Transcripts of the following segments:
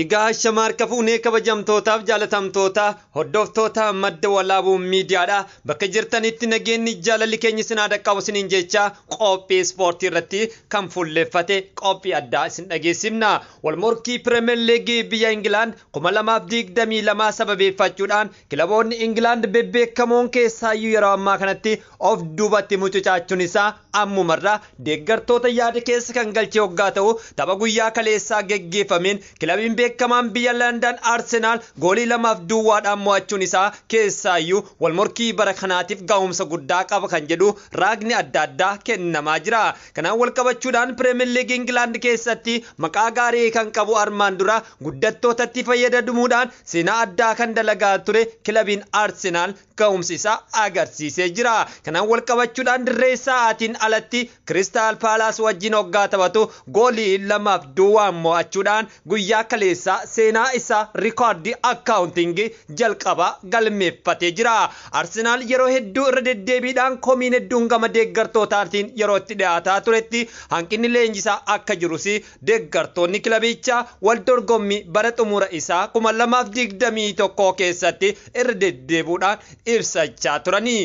Egaa shamarka fuunee kabajamtootaaf jaalatamtoota hordoftoota madda walaabuu miidiyaadha. Bakka jirtanitti nageenyi jaalalli keenya isin dhaqqabu isiniin jecha qophii ispoortii irratti kan fuulleffate qophii addaa isin dhageessifna. Walmorkii Premier League biyya England 2022 sababeeffachuudhaan kilaboonni England bebbeekamoon keessaayyuu yeroo ammaa kanatti of duubatti mucucaachuun isaa ammumarra deeggartoota yaada keessa kan galchee hoggaa ta'u tapha guyyaa kaleessaa geggeeffameen kilabiin beekamaan biyya London Arsenal goolii 2-2 mo'achuun isaa keessaayyuu walmorkii bara kanaatiif ga'umsa guddaa qaba kan jedhu raagni adda addaa kennamaa jira. Kanaan walqabachuudhaan Premier League England keessatti maqaa gaarii kan qabu armaan dura guddattootatti fayyadamuudhaan seenaa addaa kan dalagaa ture kilabiin Arsenal ga'umsi isaa agarsiisee jira. Kanaan walqabachuudhaan dirree sa'aatiin alatti Crystal Palace wajjin hoggaa taphatu goolii 2-2 mo'achuudhaan guyyaa kaleessaa seenaa isaa rikoordii akkaawuntingii jalqaba galmeeffatee jira. Arsenaal yeroo hedduu irra deddeebiidhaan komiin hedduun gama deeggartootaatiin yeroo itti dhiyaataa turetti hanqinni leenjisaa akka jirus deeggartoonni kilabichaa wal dorgommii bara xumura isaa 2021 keessatti irra deddeebuudhaan ibsachaa turani.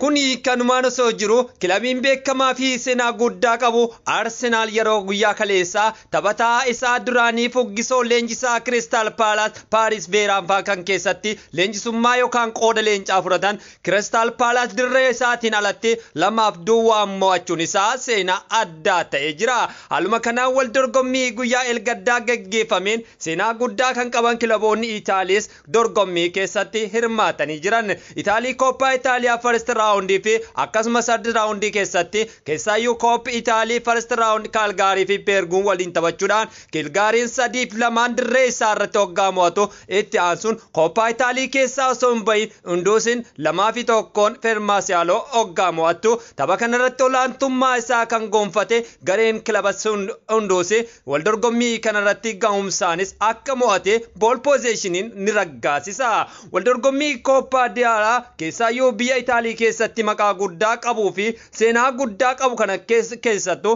Kuni kanumaan osoo jiru kilabiin beekamaa fi seenaa guddaa qabu Arsenal yeroo guyyaa kaleessaa taphataa isaa duraanii fuggisoo leenjisaa Crystal Palace Paris Beeraanfaa kan keessatti leenjisummaa yookaan qooda leencaa fudhatan Crystal Palace dirree isaatiin alatti 2-2 mo'achuun isaa seenaa addaa ta'ee jira. Haaluma kanaan wal dorgommii guyyaa elgaddaa geggeeffameen seenaa guddaa kan qaban kilaboonni Itaaliis dorgommii keessatti hirmaatanii jiran. Itaalii Coppa Italia First Round fi akkasumas third round keessaayyuu Coppa Italia First Round Calgary fi Bergamo waliin taphachuudhaan Calgary'n 3-2 dirree isaa irratti hoggaa mo'atu itti aansuun Coppa Italia keessaa osoo hin bahin Hunduusin 2-1 Fermaasiyaalo hoggaa mo'attu. Tapha kanarratti olaantummaa isaa kan gonfate gareen kilaba Hunduusi wal dorgommii kanarratti ga'umsaanis akka mo'ate ball possessioniin ni raggaasisa. Wal dorgommii Coppa Italia keessaayyuu biyya Itaalii keessatti maqaa guddaa qabuu fi seenaa guddaa qabu kana keessattuu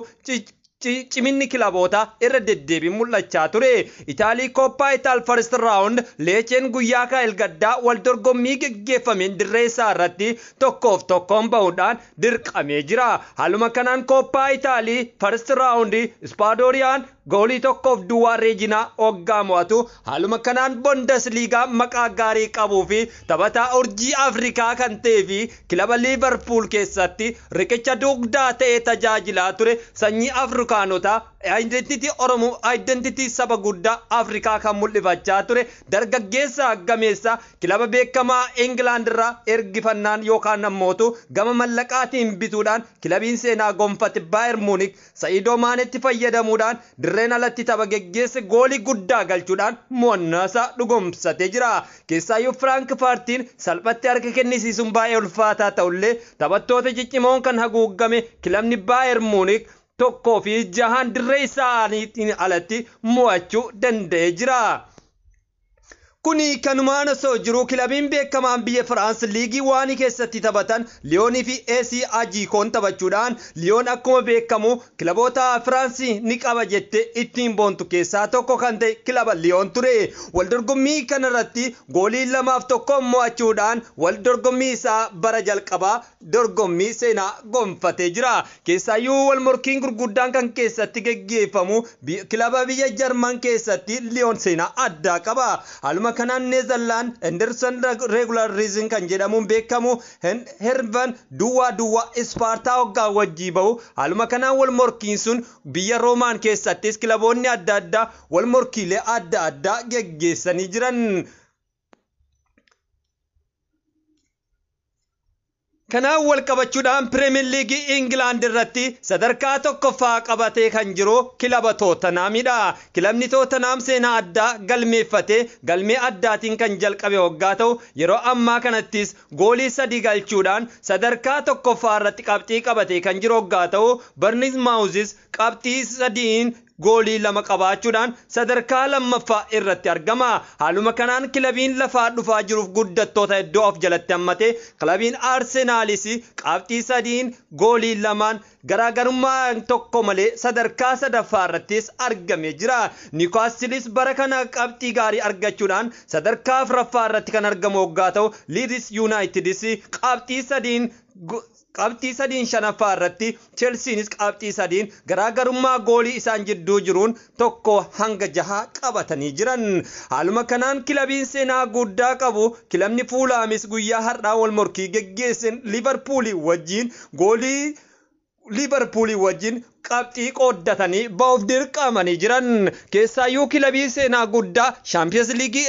ciminni kilaboota irra deddeebiin mul'achaa ture. Itaalii Coppa Italia First Round Leecheen guyyaa elgaddaa wal dorgommii geggeeffameen dirree isaa irratti 1-1 bahuudhaan dirqamee jira. Haaluma kanaan Coppa Italia First Round Spadoriyaan goolii 1-2 Reejinaa hoggaa mo'atu. Haaluma kanaan Bundesliga maqaa gaarii qabuu fi taphataa urjii Afrikaa kan ta'ee fi kilaba Liverpool keessatti riqicha dugdaa ta'ee tajaajilaa ture sanyii Afrikaanota identity Oromoo identity saba guddaa Afrikaa kan mul'ifachaa ture dargaggeessa gameessa kilaba beekamaa England irraa ergifannaan yookaan ammootu gama mallaqaatiin bituudhaan kilabiin seenaa gonfate Bayern Munich Sa'iidoo Maanetti fayyadamuudhaan dirreen alatti tapha geggeesse goolii guddaa galchuudhaan mo'annaasaa dhugumsatee jira. Keessaayyuu Frankfurtiin salphatti harka kennisiisuun baay'ee ulfaataa ta'ullee taphattoota ciccimoon kan haguuggame kilabni Bayern Munich 1-6 dirree isaaniitiin alatti mo'achuu danda'ee jira. Kuni kanumaan osoo jiru kilabiin beekamaan biyya France liigii 1 keessatti taphatan Lyon fi AC Ajiikoon taphachuudhaan Lyon akkuma beekamu kilaboota France ni qaba jette ittiin boontu keessaa tokko kan ta'e kilaba Lyon ture. Wal dorgommii kanarratti goolii 2-1 mo'achuudhaan wal dorgommii isaa bara jalqabaa dorgommii seenaa gonfatee jira. Keessaayyuu wal morkiin gurguddaan kan keessatti geggeeffamu kilaba biyya Jarman keessatti Lyon seenaa addaa qaba. Haaluma kanaan Neezerlaand Henderson regular reason kan jedhamuun beekamu Hervan duwwaa Ispaartaa hoggaa wajjii bahu. Haaluma kanaan wal morkiin sun biyya Roomaan keessattis kilaboonni adda addaa wal morkiilee adda addaa geggeessanii jiran. Kanaan wal qabachuudhaan Premier League England irratti sadarkaa tokkoffaa qabatee kan jiru kilaba Tottenhamidha. Kilabni Tottenham seenaa addaa galmeeffatee galmee addaatiin kan jalqabe hoggaa ta'u yeroo ammaa kanattis goolii 3 galchuudhaan sadarkaa tokkoffaa irratti qabxii qabatee kan jiru hoggaa ta'u Bournemouth qabxii 3 goolii 2 qabaachuudhaan sadarkaa lammaffaa irratti argama. Haaluma kanaan kilabiin lafaa dhufaa jiruuf guddattoota hedduu of jalatti hammate kilabiin Arsenaalis qabxii 3 goolii 2 garaagarummaa tokko malee sadarkaa sadaffaa irrattis argamee jira. Newcastleis bara kana qabxii gaarii argachuudhaan sadarkaa afuraffaa irratti kan argamu waggaa ta'u Leeds Unitedis qabxii 3 shanaffaa irratti Chelseanis qabxii 3 garaagarummaa goolii isaan jidduu jiruun 1 hanga 6 qabatanii jiran. Haaluma kanaan kilabiin seenaa guddaa qabu kilabni Fulhamis guyyaa har'aa wal morkii geggeessan Liverpoolii wajjin qabxii qooddatanii ba'uuf dirqamanii jiran. Keessaayyuu kilabii seenaa guddaa Champions League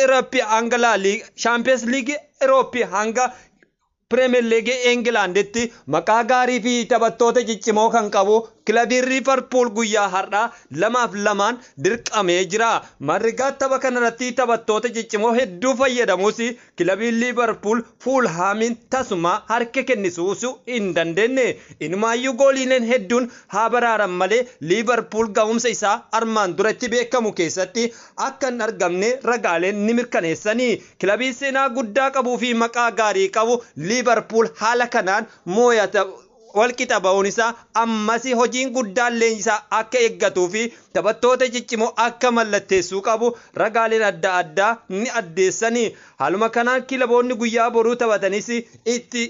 Europe hanga Premier League Englanditti maqaa gaarii fi taphattoota ciccimoo kan qabu kilabiin Liverpool guyyaa har'aa 2-2 dirqamee jira. Marrigaa tapha kanarratti taphattoota ciccimoo hedduu fayyadamuus kilabiin Liverpool Fulhamin tasuma harka kennisuus hin dandeenye. Inumaayyuu gooliileen hedduun haa baraaran malee Liverpool ga'umsa isaa armaan duratti beekamu keessatti akka hin argamne ragaaleen ni mirkaneessanii. Kilabii seenaa guddaa qabuu fi maqaa gaarii qabu Liverpool haala kanaan moo'ata walqixa ba'uun isaa ammas hojiin guddaan leenjisaa akka eeggatuu fi taphattoota ciccimoo akka mallatteessuu qabu ragaaleen adda addaa ni addeessanii. Haaluma kanaan kilaboonni guyyaa boruu taphatanis itti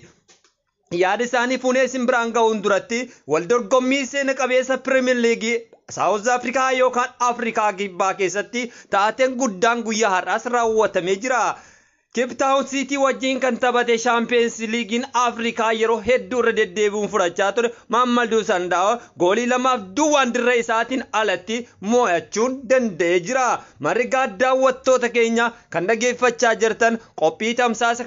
yaada isaanii fuunee isin biraan ga'uun duratti wal dorgommii seena qabeessa Premier League South Africa yookaan Afrikaa Kibbaa keessatti taateen guddaan guyyaa har'aas raawwatamee jira. Cape Town City wajjin kan taphate Champions Leaguein Afrikaa yeroo hedduu irra deddeebi'uun fudhachaa ture Mamadou Sandawa goolii 2-2 dirree isaatiin alatti moo'achuun danda'ee jira. Marrigaa daawwattoota keenya kan dhageeffachaa jirtan qophii tamsaasa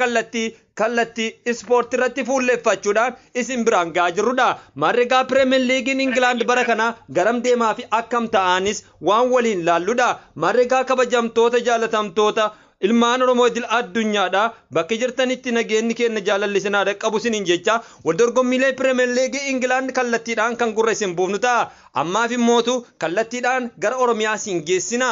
kallattii ispoortii irratti fuulleeffachuudhaan isin biraan ga'aa jirrudha. Marrigaa Premier Leaguein England bara kana garam deemaa fi akkam ta'anis waan waliin laalludha. Marrigaa kabajamtoota jaalatamtoota ilmaan Oromoo idil addunyaadha bakka jirtanitti nageenyi keenya jaalallisinaa dhaqqabu isiniin jecha wal dorgommiilee Premier League England kallattiidhaan kan gurra isin buufnu ta'a. Ammaaf immootu kallattiidhaan gara Oromiyaa isin geessina.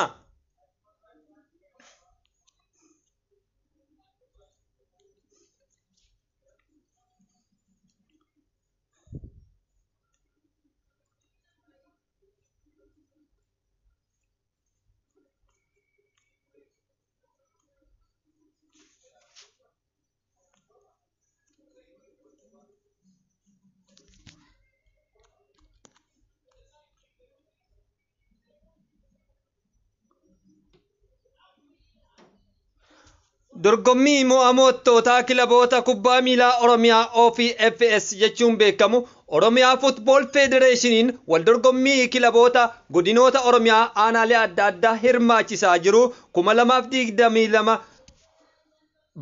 Dorgommii mo'amtoota kilaboota kubbaa miilaa Oromiyaa OFS jechuun beekamu Oromiyaa Football Federationiin wal dorgommii kilaboota godinoota Oromiyaa aanaalee adda addaa hirmaachisaa jiru 2022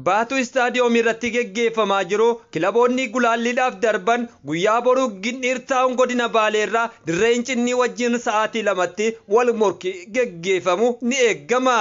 Baatu istaadiyoomii irratti geggeeffamaa jiru kilaboonni gulaalliidhaaf darban guyyaa boruu Ginxirtaa'uun godina Baaleerraa dirreen Cinnii wajjin sa'aatii 2tti wal morkii geggeeffamu ni eegama.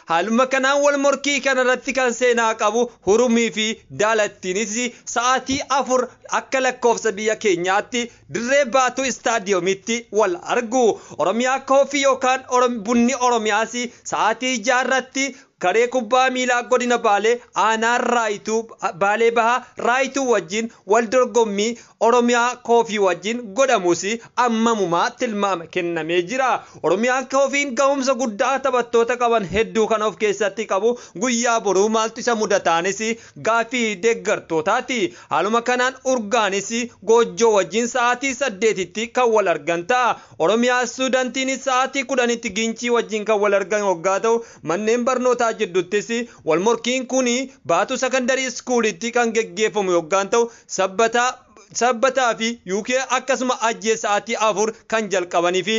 Haaluma kanaan wal morkii kanarratti kan seenaa qabu Hurumii fi Daalattiinis sa'aatii 4 akka lakkoofsa biyya keenyaatti dirree Baatu istaadiyoomitti wal argu. Oromiyaa Koofii yookaan Bunni Oromiyaas sa'aatii 6 irratti Karee kubbaa miilaa godina Baalee aanaan Raayituu Baalee Bahaa Raayituu wajjin wal dorgommii Oromiyaa Koofii wajjin godhamus ammamumaa tilmaama kennamee jira. Oromiyaan Koofiin ga'umsa guddaa taphattoota qaban hedduu kan of keessatti qabu guyyaa boruu maaltu isa mudataanis gaaffii deeggartootaati. Haaluma kanaan Urgaanis Goojjoo wajjin sa'aatii 8tti kan wal argan ta'a. Oromiyaa Suudantiinis sa'aatii 10tti Gincii wajjin kan wal argan waggaa ta'u manneen barnootaa jidduttis wal morkiin kun Baatu Secondary Schoolitti kan geggeeffamu yoggaan ta'u sabbataa fi UK akkasuma ajjee sa'aatii 4 kan jalqabanii fi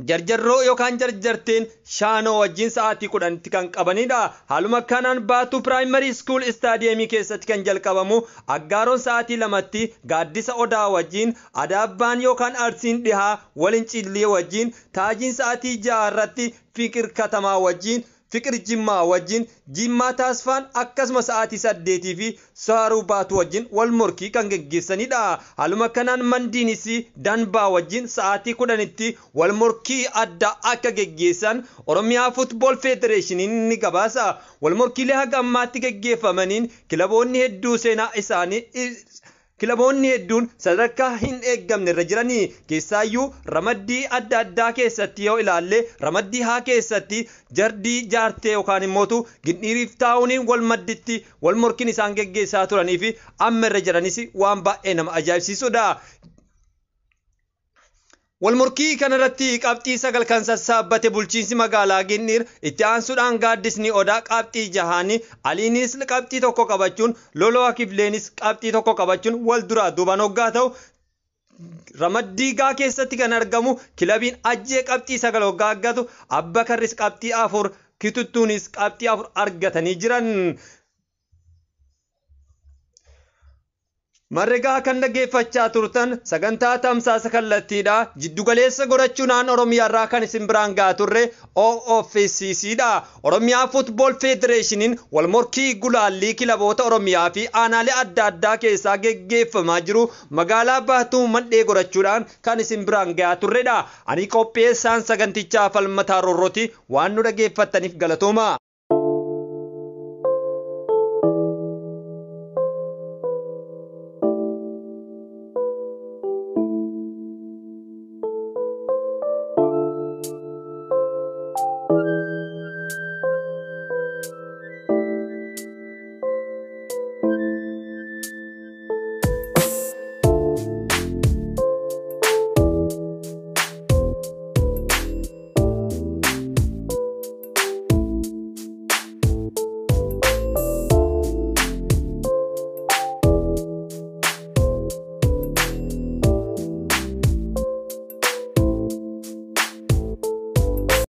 jarjarroo yookaan jarjarteen shaanoo wajjin sa'aatii 10tti kan qabanidha. Haaluma kanaan Baatu Primary School Stadiumii keessatti kan jalqabamu Aggaaroon sa'aatii 2tti Gaaddisa Odaa wajjin Adaabbaan yookaan Arsiin Dhihaa waliin Cillee wajjin Taajiin sa'aatii 6 irratti Fiqir Katamaa wajjin Fiqir Jimmaa wajjin Jimmaa Taasfaan akkasuma sa'aatii 8 fi Saaruu Baatu wajjin wal morkii kan geggeessanidha. Haaluma kanaan Mandiinis Danbaa wajjin sa'aatii 10tti wal morkii adda akka geggeessan Oromiyaa Football Federation ni gabaasa. Wal morkiilee haga ammaatti geggeeffamaniin kilaboonni hedduu seenaa isaanii kilaboonni hedduun sadarkaa hin eeggamne irra jiranii keessaayyuu ramaddii adda addaa keessatti yoo ilaalle ramaddii haa keessatti jardii jaartee yookaan immootu gindhiiriif taa'uuniin wal madditti wal morkiin isaan geggeessaa turanii fi amma irra jiranis waan baay'ee nama ajaa'ibsiisudha. Walmorkii kanarratti qabxii 9 kan sassaabbate bulchiinsi magaalaa Ginniir itti aansuudhaan Gaaddisni Odaa qabxii 6, Aliinis qabxii 1 qabachuun Loloo Kifleenis qabxii 1 qabachuun wal duraa duubaan hoggaa ta'u Ramaddiigaa keessatti kan argamu kilabiin Ajjee qabxii 9 hoggaa argatu Abbakarris qabxii 4 Kituttuunis qabxii 4 argatanii jiran. Marregaa kan dhaggeeffachaa turtan sagantaa tamsaasa kallattiidha. Jiddugaleessa godhachuudhaan Oromiyaa irraa kan isin biraan gahaa turre OFCCdha. Oromiyaa Football Federationiin wal morkii gulaallii kilaboota Oromiyaa fi aanaalee adda addaa keessaa geggeeffamaa jiru magaalaa Baatuu mandhee godhachuudhaan kan isin biraan gahaa turredha. Ani qopheessaan sagantichaa Falmataa Roorrooti waan nu dhaggeeffattaniif galatooma.